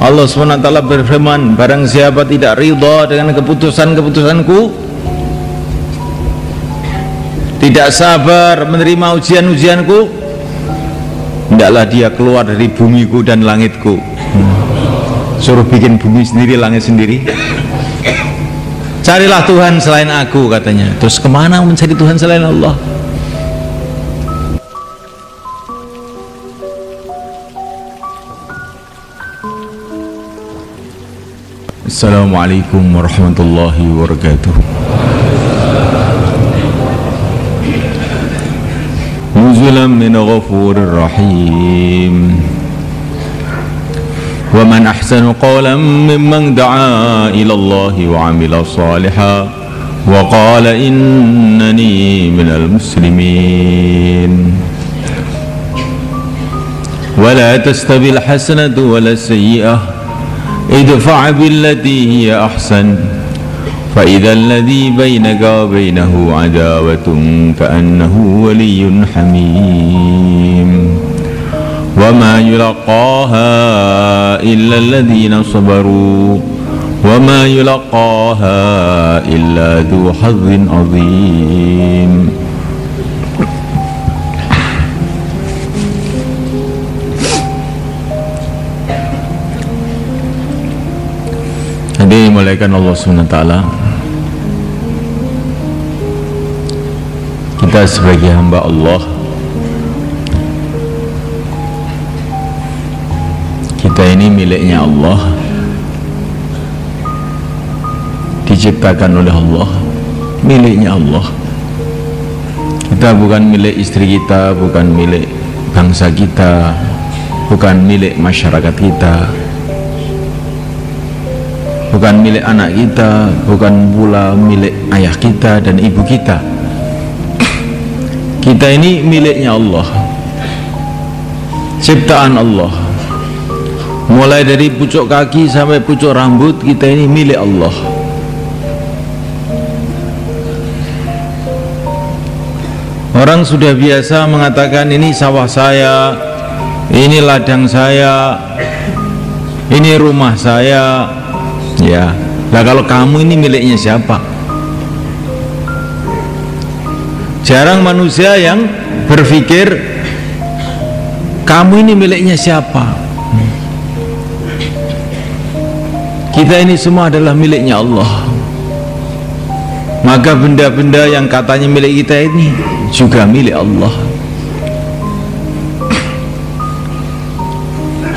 Allah SWT berfirman, barang siapa tidak ridha dengan keputusan-keputusanku, tidak sabar menerima ujian-ujianku, hendaklah dia keluar dari bumiku dan langitku. Suruh bikin bumi sendiri, langit sendiri. Carilah Tuhan selain aku, katanya. Terus kemana mencari Tuhan selain Allah? Assalamualaikum warahmatullahi wabarakatuh. Nuzulan min ghafurir rahim. Wa man ahsanu qawlan mimman da'a ila Allah wa 'amila shalihan wa qala innani minal muslimin. Wa la tastabil hasanatu wa la sayyi'ah idfa' billati hiya ahsan fa idzal ladzi bainaka wa bainahu 'adawatun ka'annahu waliyyun hamim wa ma yulaqaha illa alladhina sabaru wa ma yulaqaha illa dzu hazzin 'adzim. Dimulakan Allah SWT, kita sebagai hamba Allah, kita ini miliknya Allah, diciptakan oleh Allah, miliknya Allah. Kita bukan milik istri kita, bukan milik bangsa kita, bukan milik masyarakat kita, bukan milik anak kita, bukan pula milik ayah kita dan ibu kita. Kita ini miliknya Allah, ciptaan Allah. Mulai dari pucuk kaki sampai pucuk rambut, kita ini milik Allah. Orang sudah biasa mengatakan ini sawah saya, ini ladang saya, ini rumah saya. Ya, lah kalau kamu ini miliknya siapa? Jarang manusia yang berpikir kamu ini miliknya siapa. Kita ini semua adalah miliknya Allah. Maka benda-benda yang katanya milik kita ini juga milik Allah.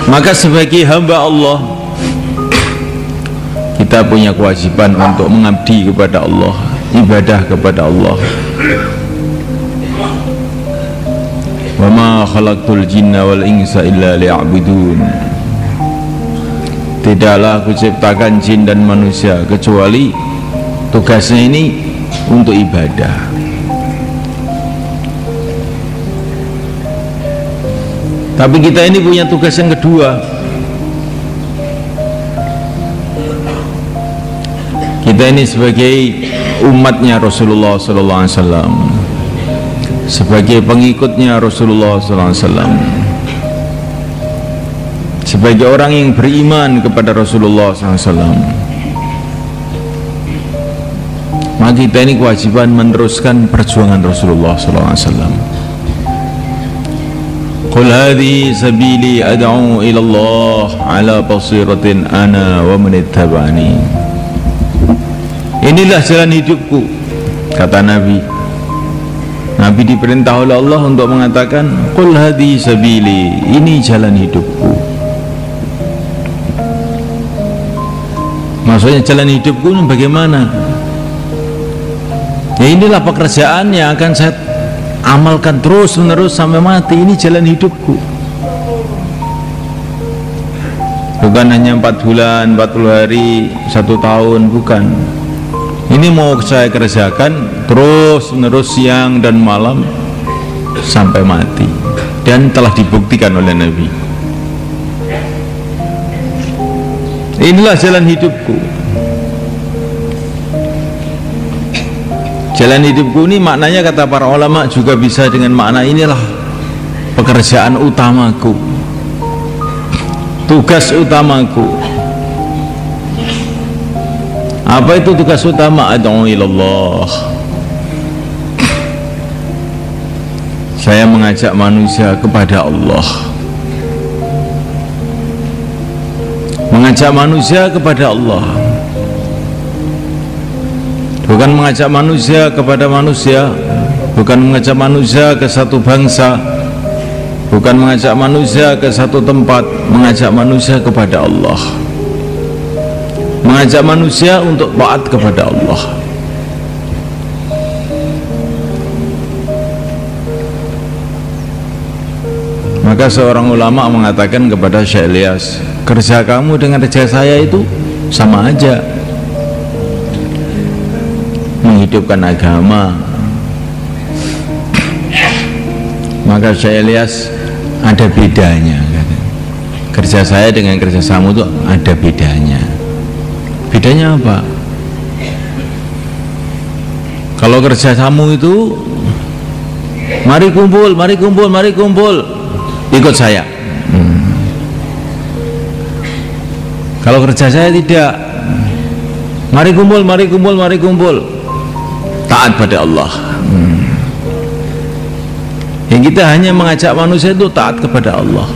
Maka sebagai hamba Allah, kita punya kewajiban untuk mengabdi kepada Allah, ibadah kepada Allah. Wa ma khalaqtul jinna wal insa illa liya'budun. Tidaklah aku ciptakan jin dan manusia kecuali tugasnya ini untuk ibadah. Tapi kita ini punya tugas yang kedua. Kita ini sebagai umatnya Rasulullah SAW, sebagai pengikutnya Rasulullah SAW, sebagai orang yang beriman kepada Rasulullah SAW, maka kita ini kewajiban meneruskan perjuangan Rasulullah SAW. Qul hadhihi sabili ad'u ila Allah ala basiratin ana wa man ittaba'ani. Inilah jalan hidupku, kata Nabi. Nabi diperintah oleh Allah untuk mengatakan qul hadhihi sabili, ini jalan hidupku. Maksudnya jalan hidupku ini bagaimana? Ya inilah pekerjaan yang akan saya amalkan terus menerus sampai mati. Ini jalan hidupku. Bukan hanya 4 bulan, 40 hari, 1 tahun, bukan. Ini mau saya kerjakan terus menerus siang dan malam sampai mati, dan telah dibuktikan oleh Nabi. Inilah jalan hidupku. Jalan hidupku ini maknanya kata para ulama juga bisa dengan makna inilah pekerjaan utamaku. tugas utamaku. Apa itu tugas utama? Ad'u ilallah. Saya mengajak manusia kepada Allah, mengajak manusia kepada Allah, bukan mengajak manusia kepada manusia, bukan mengajak manusia ke satu bangsa, bukan mengajak manusia ke satu tempat, mengajak manusia kepada Allah, mengajak manusia untuk taat kepada Allah. Maka seorang ulama mengatakan kepada Syekh Ilyas, kerja kamu dengan kerja saya itu sama aja, menghidupkan agama. Maka Syekh Ilyas, ada bedanya, kerja saya dengan kerja kamu itu ada bedanya. Bedanya apa? Kalau kerja kamu itu mari kumpul, mari kumpul, mari kumpul, ikut saya. Kalau kerja saya tidak, mari kumpul, mari kumpul, mari kumpul, taat pada Allah. Yang kita hanya mengajak manusia itu taat kepada Allah.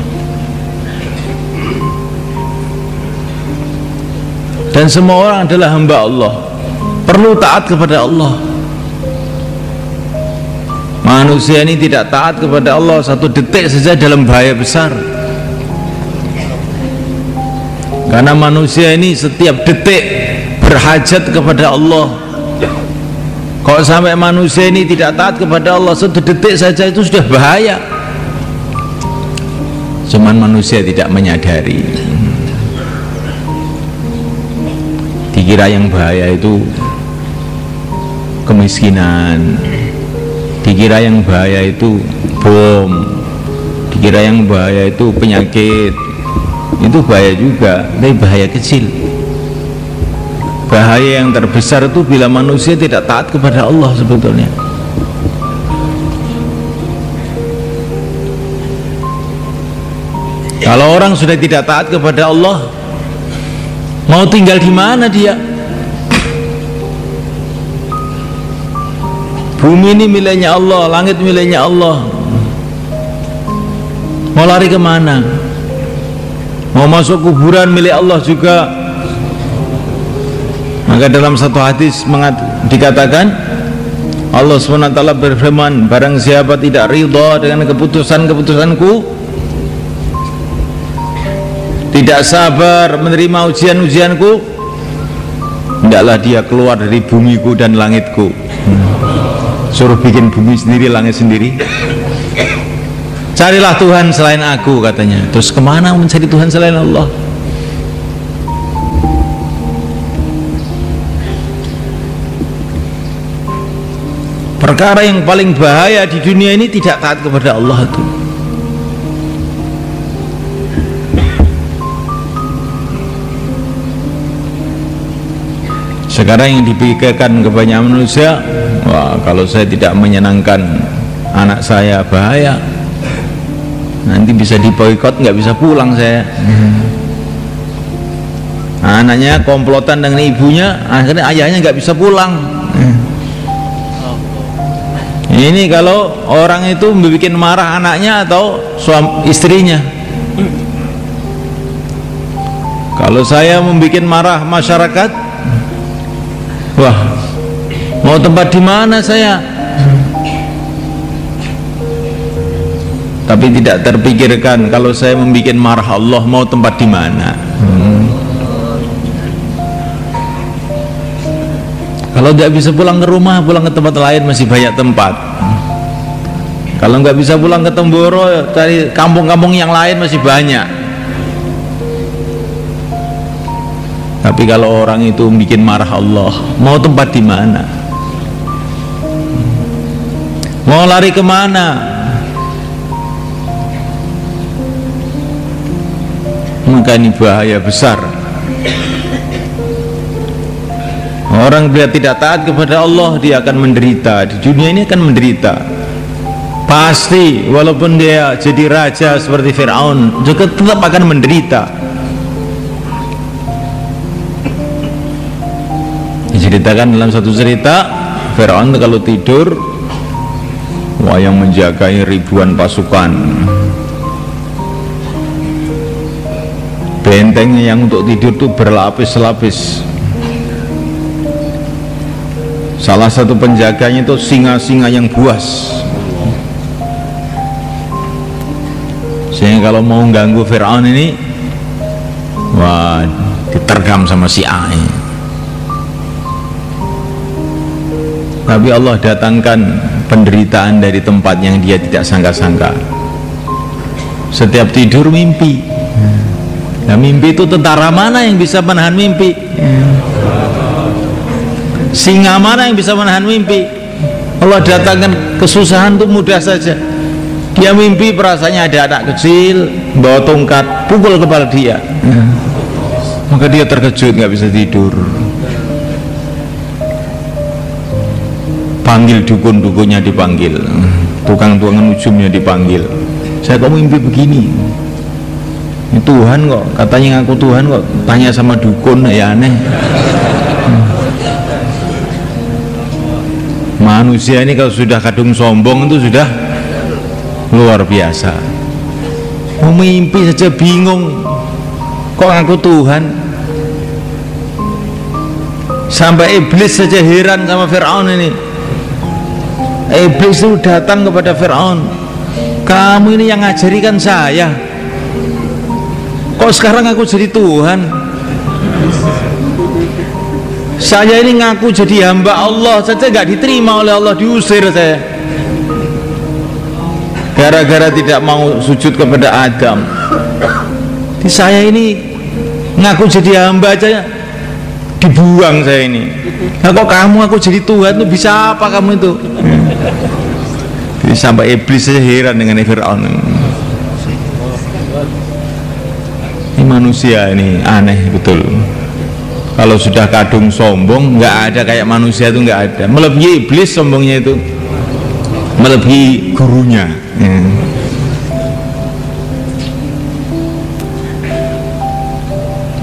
Dan semua orang adalah hamba Allah, perlu taat kepada Allah. Manusia ini tidak taat kepada Allah satu detik saja dalam bahaya besar. Karena manusia ini setiap detik berhajat kepada Allah. Kalau sampai manusia ini tidak taat kepada Allah satu detik saja, itu sudah bahaya. Cuman manusia tidak menyadari. Dikira yang bahaya itu kemiskinan, dikira yang bahaya itu bom, dikira yang bahaya itu penyakit. Itu bahaya juga, tapi bahaya kecil. Bahaya yang terbesar itu bila manusia tidak taat kepada Allah sebetulnya. Kalau orang sudah tidak taat kepada Allah, mau tinggal di mana dia? Bumi ini miliknya Allah, langit miliknya Allah. Mau lari kemana? Mau masuk kuburan milik Allah juga. Maka dalam satu hadis dikatakan, Allah SWT berfirman, barang siapa tidak ridha dengan keputusan-keputusanku, tidak sabar menerima ujian-ujianku, hendaklah dia keluar dari bumiku dan langitku. Suruh bikin bumi sendiri, langit sendiri. Carilah Tuhan selain aku, katanya. Terus kemana mencari Tuhan selain Allah? Perkara yang paling bahaya di dunia ini tidak taat kepada Allah itu. Sekarang yang dipikirkan kebanyakan manusia, wah, kalau saya tidak menyenangkan anak saya bahaya, nanti bisa diboikot, nggak bisa pulang saya. Anaknya komplotan dengan ibunya, akhirnya ayahnya nggak bisa pulang. Ini kalau orang itu membuat marah anaknya atau istrinya. Kalau saya membuat marah masyarakat, wah, mau tempat di mana saya? Tapi tidak terpikirkan, kalau saya membuat marah Allah, mau tempat di mana? Kalau nggak bisa pulang ke rumah, pulang ke tempat lain, masih banyak tempat. Kalau nggak bisa pulang ke Temboro, cari kampung-kampung yang lain, masih banyak. Tapi kalau orang itu bikin marah Allah, mau tempat di mana? Mau lari kemana? Maka ini bahaya besar. Orang bila tidak taat kepada Allah, dia akan menderita. Di dunia ini akan menderita pasti, walaupun dia jadi raja seperti Fir'aun, juga tetap akan menderita. Diceritakan dalam satu cerita, Firaun kalau tidur, wah, yang menjagai ribuan pasukan, bentengnya yang untuk tidur tuh berlapis-lapis. Salah satu penjaganya itu singa-singa yang buas, sehingga kalau mau ganggu Firaun ini, wah, ditergam sama si Ai. Tapi Allah datangkan penderitaan dari tempat yang dia tidak sangka-sangka. Setiap tidur mimpi. Nah, mimpi itu tentara mana yang bisa menahan mimpi? Singa mana yang bisa menahan mimpi? Allah datangkan kesusahan itu mudah saja. Dia mimpi perasaannya ada anak kecil bawa tongkat pukul kepala dia, maka dia terkejut, nggak bisa tidur. Panggil dukun-dukunnya, dipanggil tukang-tukangan ujungnya, dipanggil. Saya kok mimpi begini, ini Tuhan kok katanya ngaku Tuhan kok tanya sama dukun, ya aneh. Manusia ini kalau sudah kadung sombong itu sudah luar biasa. Mau mimpi saja bingung kok ngaku Tuhan. Sampai iblis saja heran sama Firaun ini. Iblis itu datang kepada Firaun, kamu ini yang ngajarikan saya, kok sekarang aku jadi Tuhan? Saya ini ngaku jadi hamba Allah saja nggak diterima oleh Allah, diusir saya gara-gara tidak mau sujud kepada Adam. Saya ini ngaku jadi hamba aja dibuang saya ini. Nah, kok kamu aku jadi Tuhan tuh, bisa apa kamu itu? Jadi sampai iblis saja heran dengan Firaun. Ini manusia ini aneh betul. Kalau sudah kadung sombong, nggak ada kayak manusia itu, nggak ada. Melebihi iblis sombongnya itu, melebihi gurunya.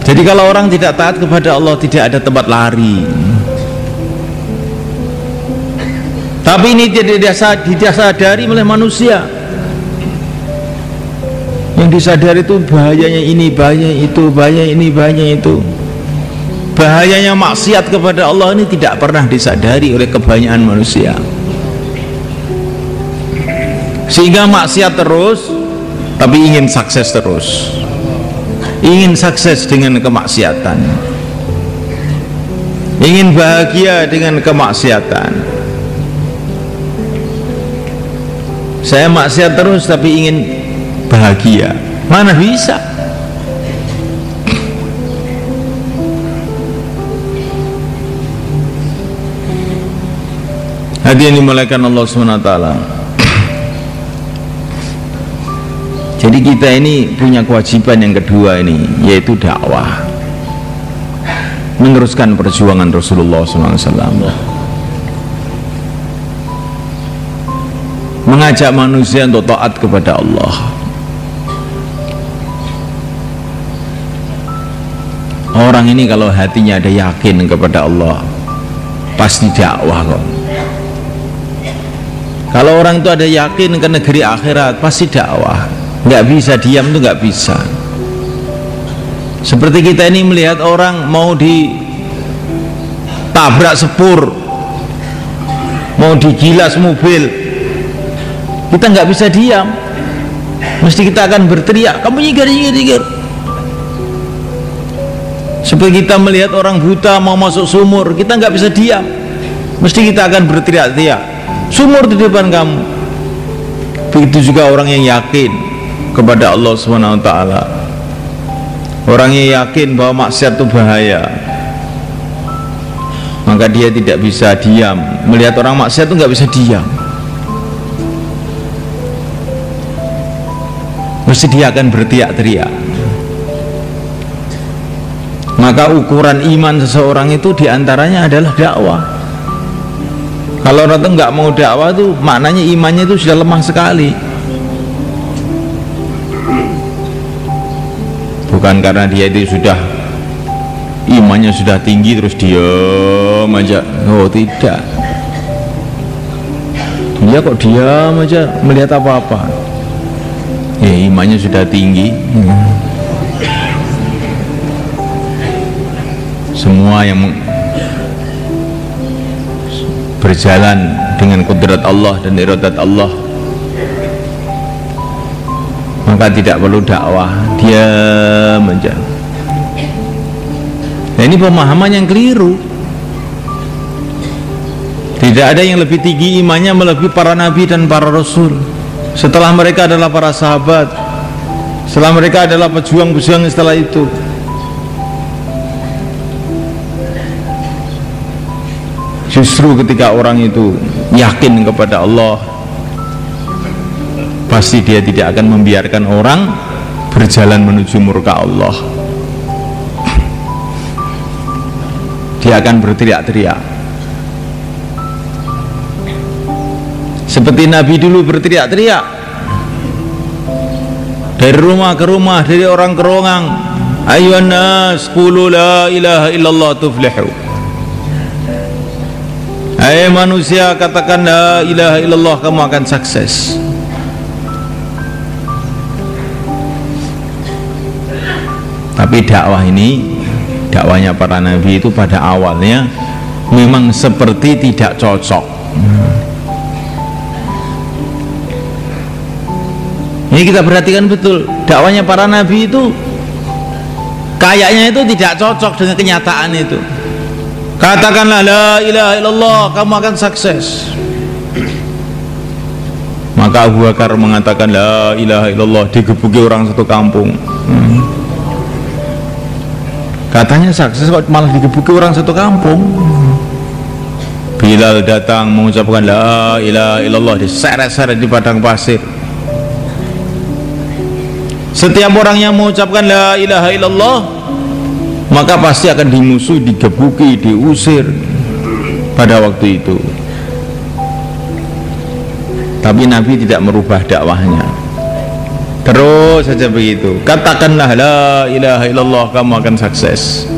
Jadi kalau orang tidak taat kepada Allah, tidak ada tempat lari. Tapi ini tidak disadari oleh manusia. Yang disadari itu bahayanya ini, bahayanya itu, bahaya ini, bahayanya itu. Bahayanya maksiat kepada Allah ini tidak pernah disadari oleh kebanyakan manusia. Sehingga maksiat terus, tapi ingin sukses terus. Ingin sukses dengan kemaksiatan, ingin bahagia dengan kemaksiatan. Saya maksiat terus tapi ingin bahagia, mana bisa? Hadirin dimulakan Allah SWT. Jadi kita ini punya kewajiban yang kedua ini, yaitu dakwah, meneruskan perjuangan Rasulullah SAW, mengajak manusia untuk taat kepada Allah. Orang ini kalau hatinya ada yakin kepada Allah, pasti dakwah kok. Kalau orang itu ada yakin ke negeri akhirat, pasti dakwah. Nggak bisa diam, itu nggak bisa. Seperti kita ini melihat orang mau ditabrak sepur, mau digilas mobil, kita nggak bisa diam, mesti kita akan berteriak, kamu nyikir. Seperti kita melihat orang buta mau masuk sumur, kita nggak bisa diam, mesti kita akan berteriak-teriak, sumur di depan kamu. Begitu juga orang yang yakin kepada Allah SWT. Orang yang yakin bahwa maksiat itu bahaya, maka dia tidak bisa diam. Melihat orang maksiat itu nggak bisa diam, mesti dia akan berteriak-teriak. Maka ukuran iman seseorang itu diantaranya adalah dakwah. Kalau orang itu nggak mau dakwah itu maknanya imannya itu sudah lemah sekali. Bukan karena dia itu sudah imannya sudah tinggi terus diam aja. Oh tidak, dia kok diam aja melihat apa-apa? Ya imannya sudah tinggi. Semua yang berjalan dengan kudrat Allah dan iradat Allah, maka tidak perlu dakwah, diam aja. Nah, ini pemahaman yang keliru. Tidak ada yang lebih tinggi imannya melebihi para nabi dan para rasul. Setelah mereka adalah para sahabat, setelah mereka adalah pejuang-pejuang setelah itu. Justru ketika orang itu yakin kepada Allah, pasti dia tidak akan membiarkan orang berjalan menuju murka Allah. Dia akan berteriak-teriak seperti Nabi dulu berteriak-teriak dari rumah ke rumah, dari orang ke orang. Ayuhan nas qulu la ilaha illallah tuflihu. Hai manusia, katakan la ilaha illallah, kamu akan sukses. Tapi dakwah ini, dakwahnya para nabi itu pada awalnya memang seperti tidak cocok. Ini kita perhatikan betul, dakwahnya para nabi itu kayaknya itu tidak cocok dengan kenyataan itu. Katakanlah la ilaha illallah, kamu akan sukses. Maka Abu Bakar mengatakan la ilaha illallah, digebuki orang satu kampung. Katanya sukses kok malah digebuki orang satu kampung. Bilal datang mengucapkan la ilaha illallah, diseret-seret di padang pasir. Setiap orang yang mengucapkan la ilaha illallah maka pasti akan dimusuhi, digebuki, diusir pada waktu itu. Tapi Nabi tidak merubah dakwahnya, terus saja begitu. Katakanlah la ilaha illallah, kamu akan sukses.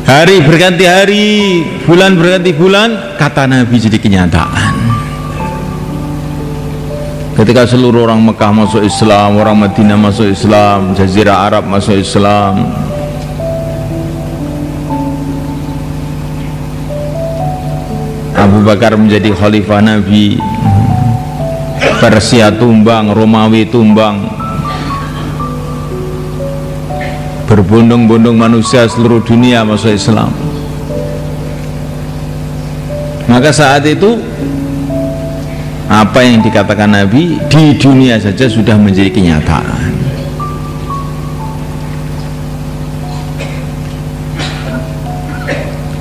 Hari berganti hari, bulan berganti bulan, kata Nabi jadi kenyataan. Ketika seluruh orang Mekah masuk Islam, orang Madinah masuk Islam, Jazirah Arab masuk Islam, Abu Bakar menjadi khalifah Nabi, Persia tumbang, Romawi tumbang, berbondong-bondong manusia seluruh dunia masuk Islam. Maka saat itu apa yang dikatakan Nabi di dunia saja sudah menjadi kenyataan.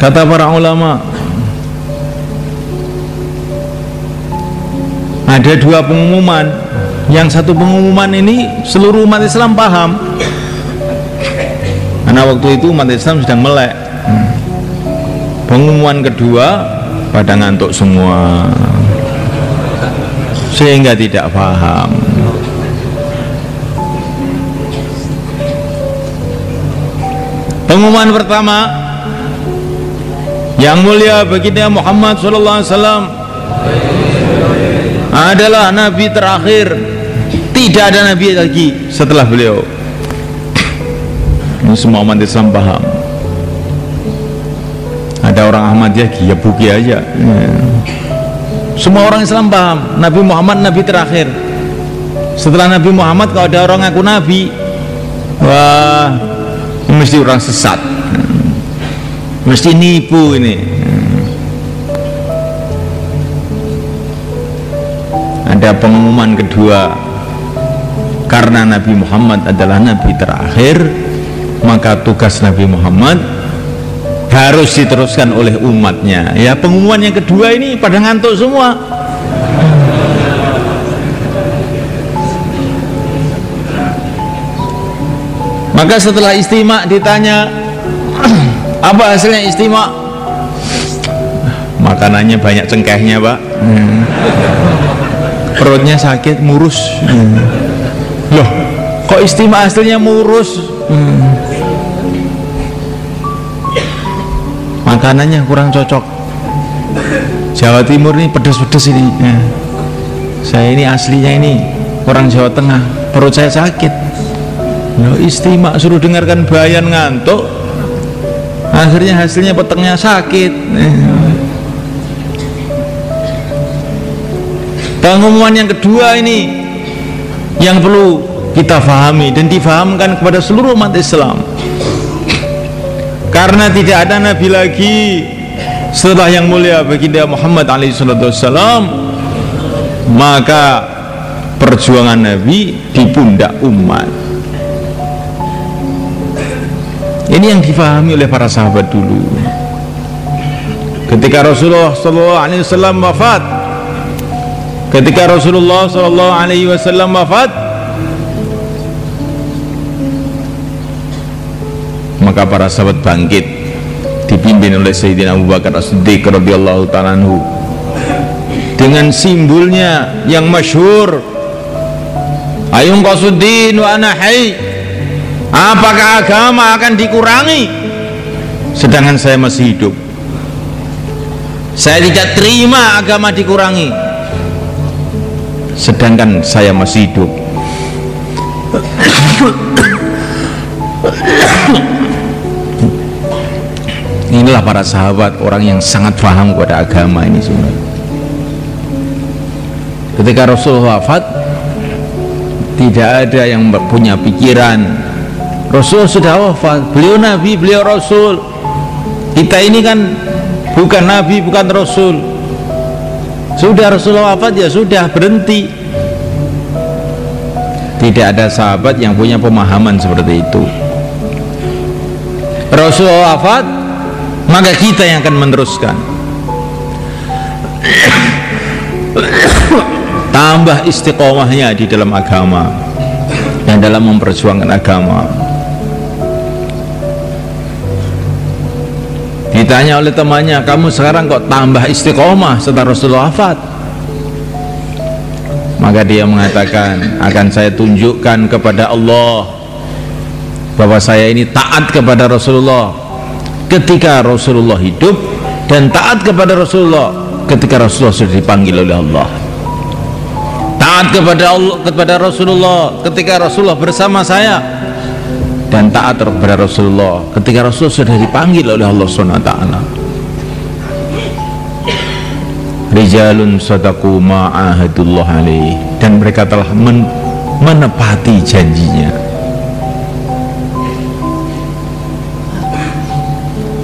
Kata para ulama, ada dua pengumuman. Yang satu pengumuman ini seluruh umat Islam paham, karena waktu itu umat Islam sedang melek. Pengumuman kedua pada ngantuk semua, sehingga tidak paham. Pengumuman pertama, yang mulia baginda Muhammad SAW adalah nabi terakhir, tidak ada nabi lagi setelah beliau. Ini semua umat Islam paham. Ada orang Ahmadiyah giyabuki aja. Semua orang Islam paham Nabi Muhammad nabi terakhir. Setelah Nabi Muhammad kalau ada orang ngaku nabi, wah, mesti orang sesat, mesti nipu ini. Ada pengumuman kedua, karena Nabi Muhammad adalah nabi terakhir, maka tugas Nabi Muhammad harus diteruskan oleh umatnya. Ya, pengumuman yang kedua ini pada ngantuk semua. Maka setelah istimak ditanya, apa hasilnya istimak? Makanannya banyak cengkehnya, Pak. Perutnya sakit, murus. Loh, kok istimak hasilnya murus? makanannya kurang cocok. Jawa Timur ini pedes-pedes ini. Saya ini aslinya ini orang Jawa Tengah, perut saya sakit. Istimak suruh dengarkan bayan ngantuk, akhirnya hasilnya petengnya sakit. Pengumuman yang kedua ini yang perlu kita fahami dan difahamkan kepada seluruh umat Islam, karena tidak ada nabi lagi setelah yang mulia baginda Muhammad alaihissalam, maka perjuangan nabi di pundak umat. Ini yang difahami oleh para sahabat dulu. Ketika Rasulullah SAW wafat, maka para sahabat bangkit, dipimpin oleh Sayyidina Abu Bakar As-Siddiq radhiyallahu ta'ala anhu, dengan simbolnya yang masyhur, ayung qasuddin wa ana hayy. Apakah agama akan dikurangi sedangkan saya masih hidup? Saya tidak terima agama dikurangi sedangkan saya masih hidup. Inilah para sahabat, orang yang sangat paham kepada agama ini semua. Ketika Rasulullah wafat, tidak ada yang punya pikiran Rasul sudah wafat, beliau nabi, beliau rasul, kita ini kan bukan nabi, bukan rasul. Sudah Rasulullah wafat, ya sudah, berhenti. Tidak ada sahabat yang punya pemahaman seperti itu. Rasulullah wafat, maka kita yang akan meneruskan. Tambah istiqomahnya di dalam agama dan dalam memperjuangkan agama. Ditanya oleh temannya, kamu sekarang kok tambah istiqomah setelah Rasulullah wafat? Maka dia mengatakan, akan saya tunjukkan kepada Allah bahwa saya ini taat kepada Rasulullah ketika Rasulullah hidup, dan taat kepada Rasulullah ketika Rasulullah sudah dipanggil oleh Allah. Taat kepada Allah, kepada Rasulullah ketika Rasulullah bersama saya, dan taat kepada Rasulullah ketika Rasulullah sudah dipanggil oleh Allah SWT. Rijalun sadaqu ma'ahadullah alaih, dan mereka telah menepati janjinya.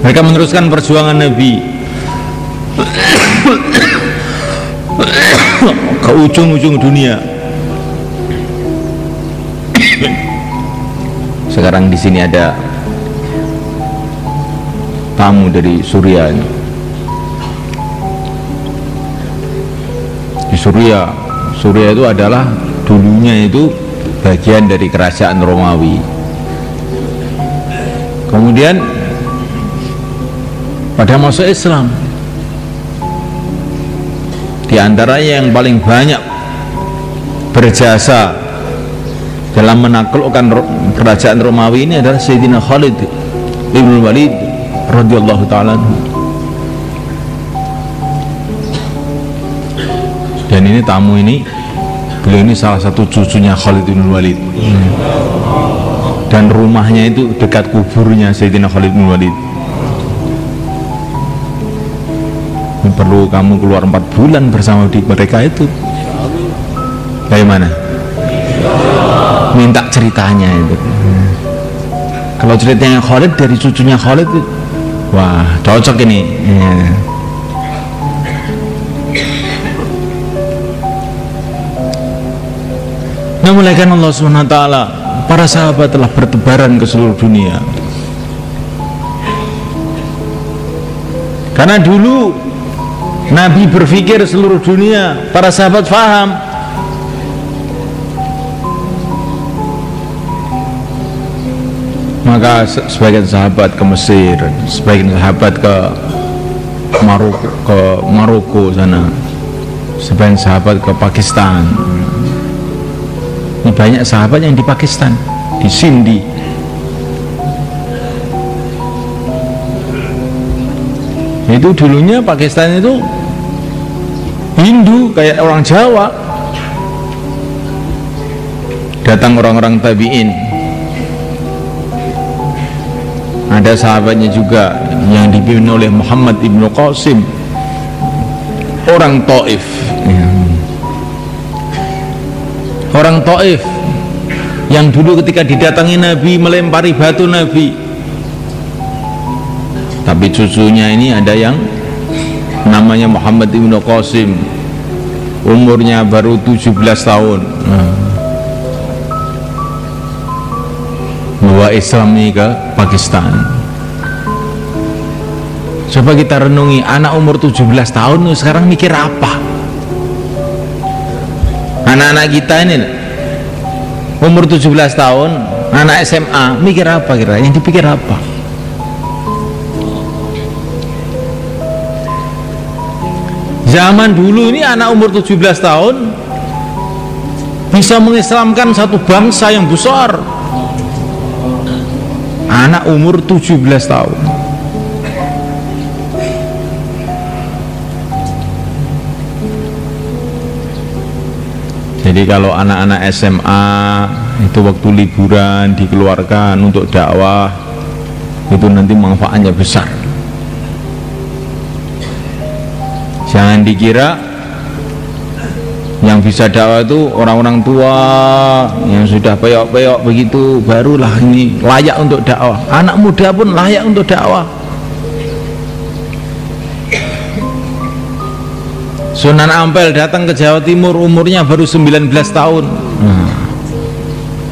Mereka meneruskan perjuangan Nabi ke ujung-ujung dunia. Sekarang di sini ada tamu dari Suriah. Di Suriah itu adalah dulunya itu bagian dari kerajaan Romawi. Kemudian pada masa Islam, di antaranya yang paling banyak berjasa dalam menaklukkan kerajaan Romawi ini adalah Sayyidina Khalid ibn Walid radhiyallahu ta'ala anhu. Dan ini tamu ini, beliau ini salah satu cucunya Khalid ibn Walid, dan rumahnya itu dekat kuburnya Sayyidina Khalid ibn Walid. Ini perlu kamu keluar 4 bulan bersama di mereka itu. Bagaimana? Minta ceritanya itu. Kalau ceritanya Khalid dari cucunya Khalid, wah cocok ini. Nah, mulaikan Allah SWT, para sahabat telah bertebaran ke seluruh dunia. Karena dulu Nabi berpikir seluruh dunia, para sahabat faham. Maka sebagian sahabat ke Mesir, sebagian sahabat ke Maroko sana, sebagian sahabat ke Pakistan. Ini banyak sahabat yang di Pakistan, di Sindhi. Itu dulunya Pakistan itu Hindu kayak orang Jawa. Datang orang-orang tabi'in, ada sahabatnya juga yang dipimpin oleh Muhammad ibnu Qasim, orang Taif. Orang Taif yang dulu ketika didatangi Nabi melempari batu Nabi. Tapi cucunya ini ada yang namanya Muhammad ibnu Qasim, umurnya baru 17 tahun. Bawa Islam ini ke Pakistan. Coba kita renungi, anak umur 17 tahun sekarang mikir apa? Anak-anak kita ini umur 17 tahun, anak SMA, mikir apa kira? Yang dipikir apa? Zaman dulu ini anak umur 17 tahun bisa mengislamkan satu bangsa yang besar. Anak umur 17 tahun. Jadi kalau anak-anak SMA itu waktu liburan dikeluarkan untuk dakwah, itu nanti manfaatnya besar. Jangan dikira yang bisa dakwah itu orang-orang tua yang sudah peyok-peyok begitu barulah ini layak untuk dakwah. Anak muda pun layak untuk dakwah. Sunan Ampel datang ke Jawa Timur, umurnya baru 19 tahun.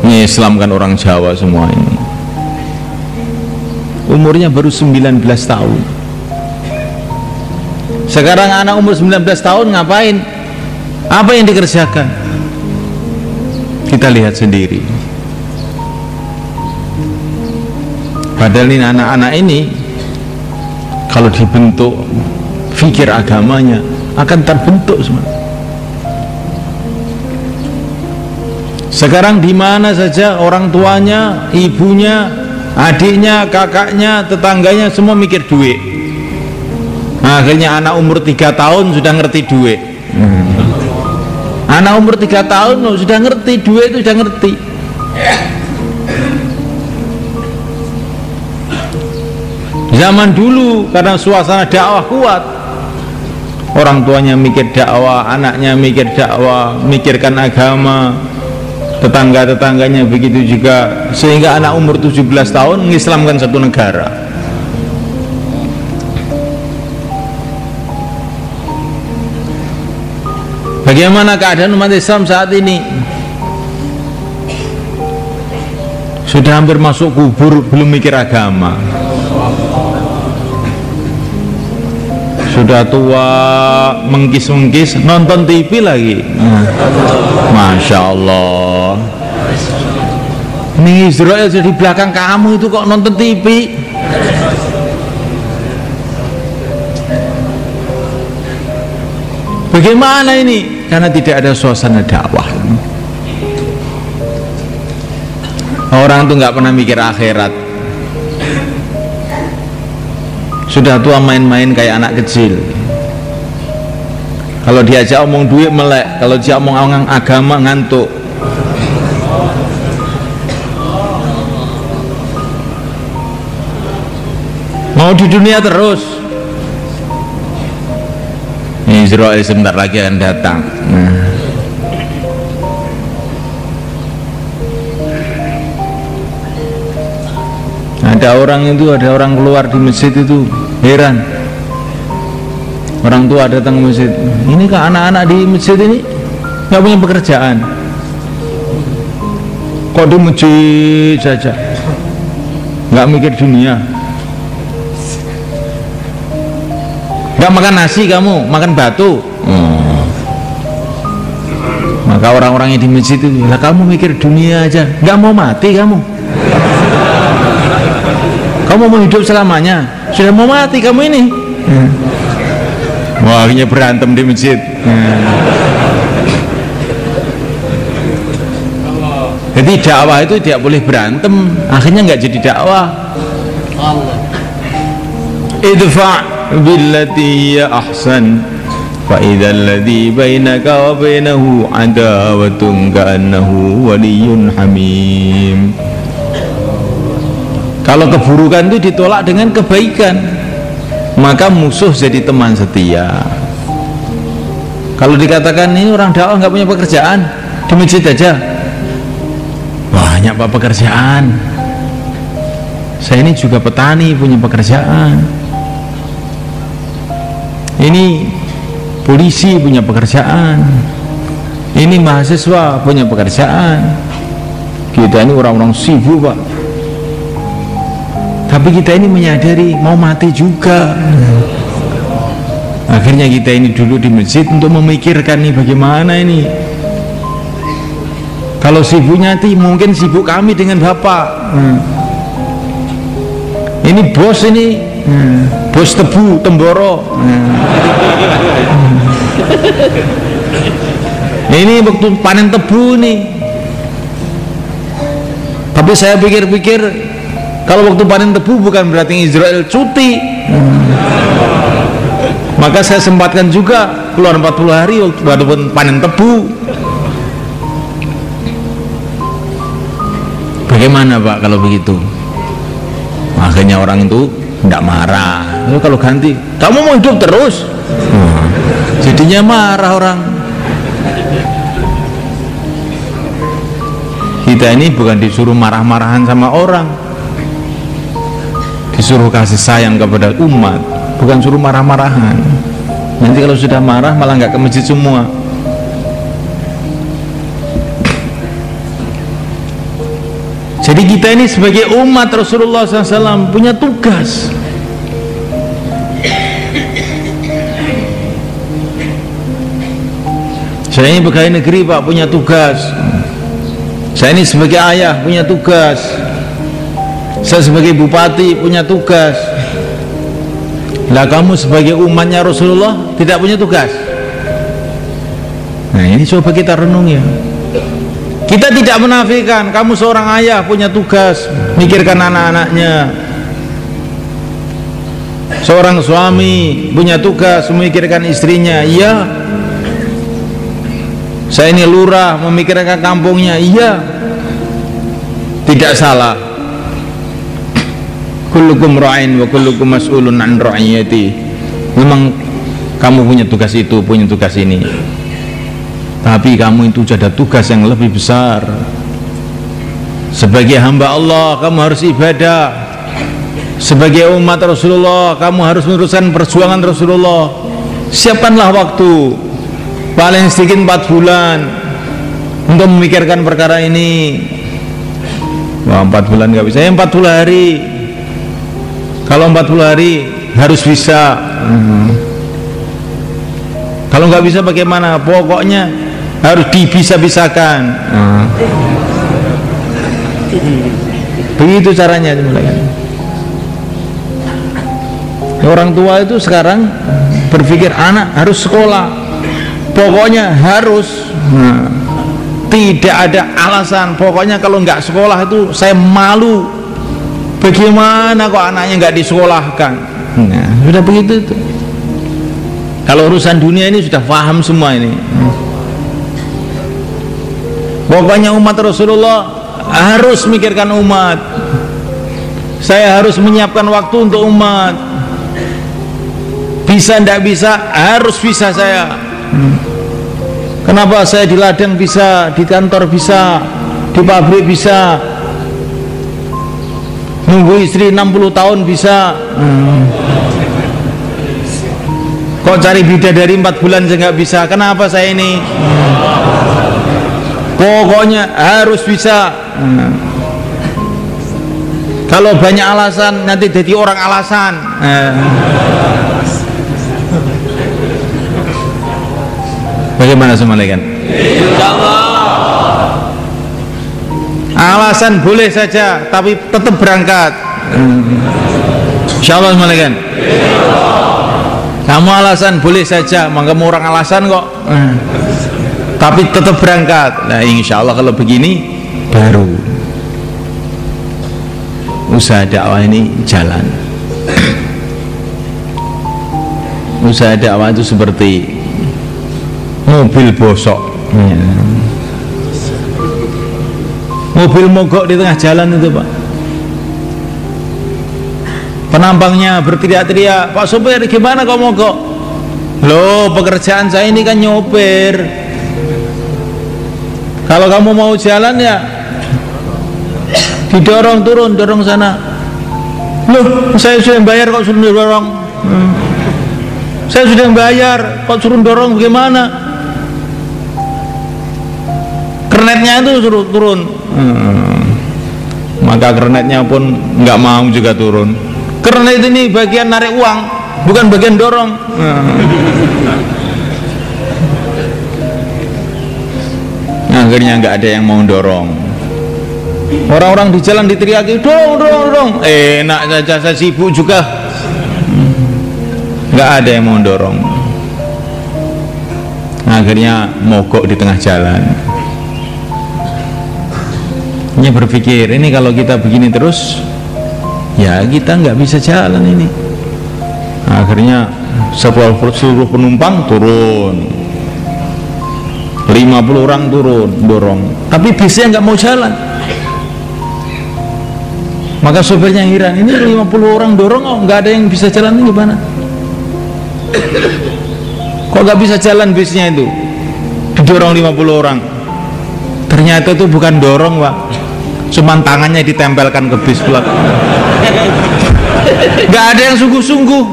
Ini Islamkan orang Jawa semua ini. Umurnya baru 19 tahun. Sekarang anak umur 19 tahun ngapain? Apa yang dikerjakan? Kita lihat sendiri. Padahal ini anak-anak ini kalau dibentuk fikir agamanya akan terbentuk semua. Sekarang di mana saja orang tuanya, ibunya, adiknya, kakaknya, tetangganya semua mikir duit. Akhirnya anak umur 3 tahun sudah ngerti duit. Anak umur 3 tahun sudah ngerti duit, itu sudah ngerti. Zaman dulu karena suasana dakwah kuat, orang tuanya mikir dakwah, anaknya mikir dakwah, mikirkan agama, tetangga-tetangganya begitu juga, sehingga anak umur 17 tahun mengislamkan satu negara. Bagaimana keadaan umat Islam saat ini? Sudah hampir masuk kubur belum mikir agama. Sudah tua mengkis-mengkis nonton TV lagi. Masya Allah. Ini Israel jadi belakang kamu itu kok nonton TV? Bagaimana ini? Karena tidak ada suasana dakwah. Orang tuh nggak pernah mikir akhirat. Sudah tua main-main kayak anak kecil. Kalau diajak omong duit melek, kalau dia omong agama ngantuk. Mau di dunia terus. Israel sebentar lagi akan datang. Ada orang keluar di masjid itu heran. Orang tua datang ke masjid. Ini kah anak-anak di masjid ini nggak punya pekerjaan? Kok di masjid saja? Nggak mikir dunia? Nggak makan nasi kamu, makan batu. Maka orang-orang yang di masjid itu, lah kamu mikir dunia aja, nggak mau mati kamu. Kamu mau hidup selamanya, sudah mau mati kamu ini. Wah, akhirnya berantem di masjid. Jadi dakwah itu tidak boleh berantem, akhirnya nggak jadi dakwah. Idfa billati hiya ahsan fa idzal ladzi bainaka wa bainahu adawatun ka'annahu waliyyun hamim. Kalau keburukan itu ditolak dengan kebaikan, maka musuh jadi teman setia. Kalau dikatakan ini orang dakwah nggak punya pekerjaan, di masjid aja, banyak pak pekerjaan. Saya ini juga petani, punya pekerjaan. Ini polisi, punya pekerjaan. Ini mahasiswa, punya pekerjaan. Kita ini orang-orang sibuk pak, tapi kita ini menyadari mau mati juga. Akhirnya kita ini dulu di masjid untuk memikirkan nih bagaimana ini. Kalau sibuknya mungkin sibuk kami dengan bapak. Ini bos ini, bos tebu Temboro. Ini waktu panen tebu nih. Tapi saya pikir-pikir, kalau waktu panen tebu bukan berarti Israel cuti. Maka saya sempatkan juga keluar 40 hari waktu panen tebu. Bagaimana pak kalau begitu? Akhirnya orang itu tidak marah. Lalu kalau ganti, kamu mau hidup terus? Jadinya marah orang. Kita ini bukan disuruh marah-marahan sama orang, disuruh kasih sayang kepada umat, bukan suruh marah-marahan. Nanti kalau sudah marah malah nggak ke masjid semua. Jadi kita ini sebagai umat Rasulullah SAW punya tugas. Saya ini pegawai negeri pak, punya tugas. Saya ini sebagai ayah punya tugas. Saya sebagai bupati punya tugas. Lah kamu sebagai umatnya Rasulullah tidak punya tugas? Nah ini coba kita renungi ya. Kita tidak menafikan kamu seorang ayah punya tugas mikirkan anak-anaknya. Seorang suami punya tugas memikirkan istrinya. Iya. Saya ini lurah memikirkan kampungnya. Iya. Tidak salah. Kullukum ra'in wa kullukum mas'ulun an ra'iyati. Memang kamu punya tugas itu, punya tugas ini. Tapi kamu itu ada tugas yang lebih besar. Sebagai hamba Allah kamu harus ibadah. Sebagai umat Rasulullah kamu harus meneruskan perjuangan Rasulullah. Siapkanlah waktu paling sedikit 4 bulan untuk memikirkan perkara ini. Wah 4 bulan nggak bisa, 40 hari. Kalau 40 hari harus bisa. Kalau nggak bisa bagaimana? Pokoknya harus dibisa-bisakan. Begitu caranya. Orang tua itu sekarang berpikir anak harus sekolah, pokoknya harus. Tidak ada alasan. Pokoknya kalau nggak sekolah itu saya malu. Bagaimana kok anaknya nggak disekolahkan? Nah, sudah begitu itu. Kalau urusan dunia ini sudah paham semua ini. Pokoknya umat Rasulullah harus mikirkan umat. Saya harus menyiapkan waktu untuk umat. Bisa tidak bisa, harus bisa saya. Kenapa saya di ladang bisa, di kantor bisa, di pabrik bisa, nunggu istri 60 tahun bisa. Kok cari bidadari 4 bulan saya nggak bisa? Kenapa saya ini? Pokoknya harus bisa. Kalau banyak alasan nanti jadi orang alasan. Bagaimana semalaikan? Alasan boleh saja, tapi tetap berangkat. Insyaallah semalaikan. Kamu alasan boleh saja, maka kamu orang alasan kok. Tapi tetap berangkat. Nah insya Allah kalau begini baru usaha dakwah ini jalan. usaha dakwah itu seperti mobil bosok ya. Mobil mogok di tengah jalan itu Pak, penampangnya berteriak-teriak, "Pak sopir gimana kok mogok?" "Loh, pekerjaan saya ini kan nyopir, kalau kamu mau jalan ya didorong turun, dorong sana." "Loh, saya sudah bayar kok suruh dorong." "Saya sudah bayar kok suruh dorong, bagaimana?" Kernetnya itu suruh turun. Maka kernetnya pun nggak mau juga turun. Kernet ini bagian narik uang, bukan bagian dorong. Akhirnya nggak ada yang mau dorong. Orang-orang di jalan diteriaki, "Dorong, dorong, dorong." Enak saja, saya sibuk juga. Nggak ada yang mau dorong. Akhirnya mogok di tengah jalan. Ini berpikir, ini kalau kita begini terus, ya kita nggak bisa jalan ini. Akhirnya seluruh penumpang turun, 50 orang turun, dorong, tapi bisnya nggak mau jalan. Maka sopirnya heran, ini 50 orang dorong kok nggak ada yang bisa jalan, ini gimana? Kok nggak bisa jalan bisnya itu? Didorong 50 orang. Ternyata itu bukan dorong Pak, cuman tangannya ditempelkan ke bis pula. Nggak ada yang sungguh-sungguh.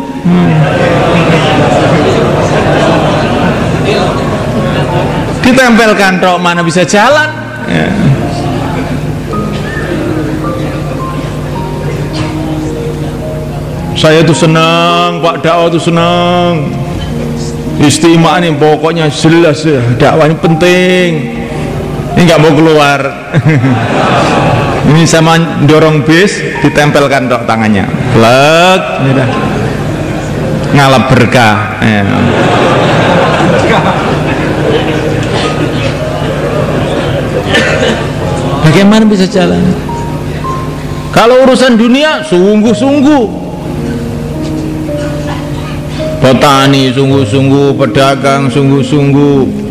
Ditempelkan tok, mana bisa jalan ya. Saya tuh senang Pak, dakwah tuh senang, istimewa nih, pokoknya jelas ya, dakwahnya penting. Ini nggak mau keluar. Ini sama dorong bis, ditempelkan tok tangannya, plek, udah ngalap berkah ya. Bagaimana bisa jalan? Kalau urusan dunia sungguh-sungguh, petani sungguh-sungguh, pedagang sungguh-sungguh.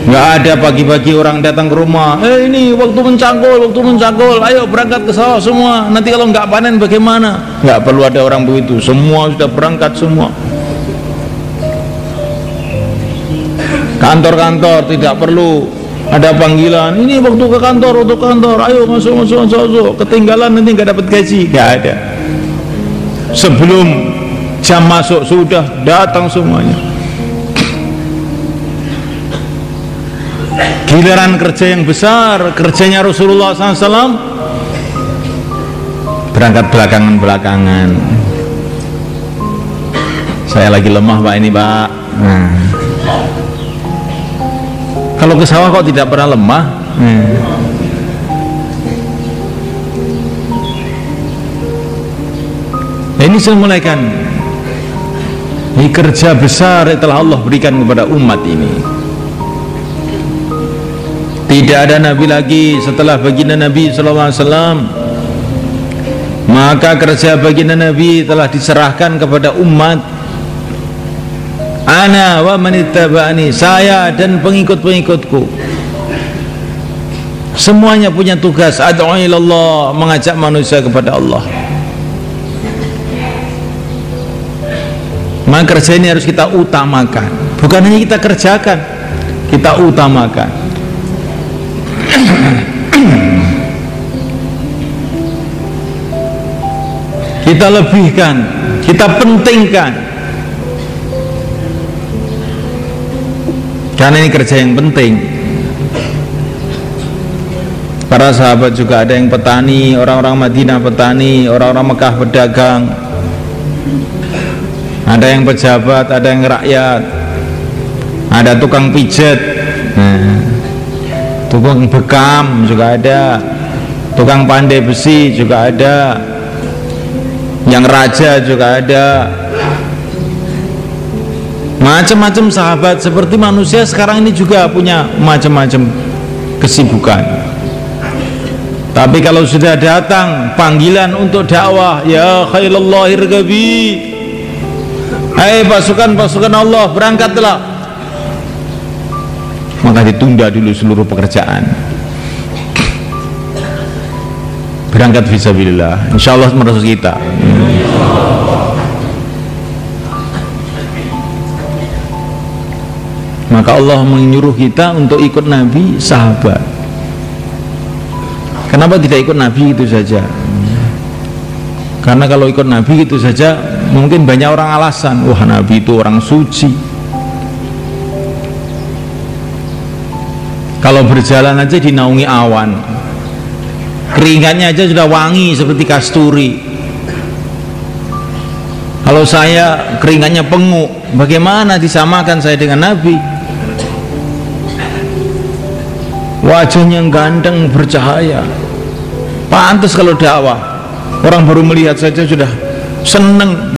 Nggak ada pagi-pagi orang datang ke rumah, ini waktu mencangkul, ayo berangkat ke sawah semua, nanti kalau nggak panen bagaimana? Nggak perlu ada orang begitu, semua sudah berangkat semua. Kantor-kantor tidak perlu ada panggilan, ini waktu ke kantor, ayo masuk, ketinggalan nanti nggak dapat gaji. Nggak ada. Sebelum jam masuk sudah datang semuanya. Giliran kerja yang besar, kerjanya Rasulullah SAW, berangkat belakangan. Saya lagi lemah Pak ini Pak. Nah, kalau ke sawah kok tidak pernah lemah. Ini saya mulaikan. Ini kerja besar yang telah Allah berikan kepada umat ini. Tidak ada nabi lagi setelah baginda Nabi SAW. Maka kerja baginda Nabi telah diserahkan kepada umat. Ana wa manittaba'ani, saya dan pengikut-pengikutku semuanya punya tugas ad'u ilallah, mengajak manusia kepada Allah. Maka kerja ini harus kita utamakan, bukan hanya kita kerjakan, kita utamakan. Kita lebihkan, kita pentingkan, karena ini kerja yang penting. Para sahabat juga ada yang petani, orang-orang Madinah petani, orang-orang Mekah pedagang, ada yang pejabat, ada yang rakyat, ada tukang pijat, tukang bekam juga ada, tukang pandai besi juga ada, yang raja juga ada, macam-macam sahabat. Seperti manusia sekarang ini juga punya macam-macam kesibukan. Tapi kalau sudah datang panggilan untuk dakwah, ya khailallah irgabi, Hai pasukan-pasukan Allah, berangkatlah. Maka ditunda dulu seluruh pekerjaan, berangkat fisabilillah, insyaallah merusak kita. Maka Allah menyuruh kita untuk ikut Nabi, sahabat. Kenapa tidak ikut Nabi itu saja? Karena kalau ikut Nabi itu saja mungkin banyak orang alasan, wah Nabi itu orang suci. Kalau berjalan aja dinaungi awan, keringatnya aja sudah wangi seperti kasturi. Kalau saya keringatnya penguk, bagaimana disamakan saya dengan Nabi? Wajahnya ganteng, bercahaya, pantas kalau dakwah orang baru melihat saja sudah seneng.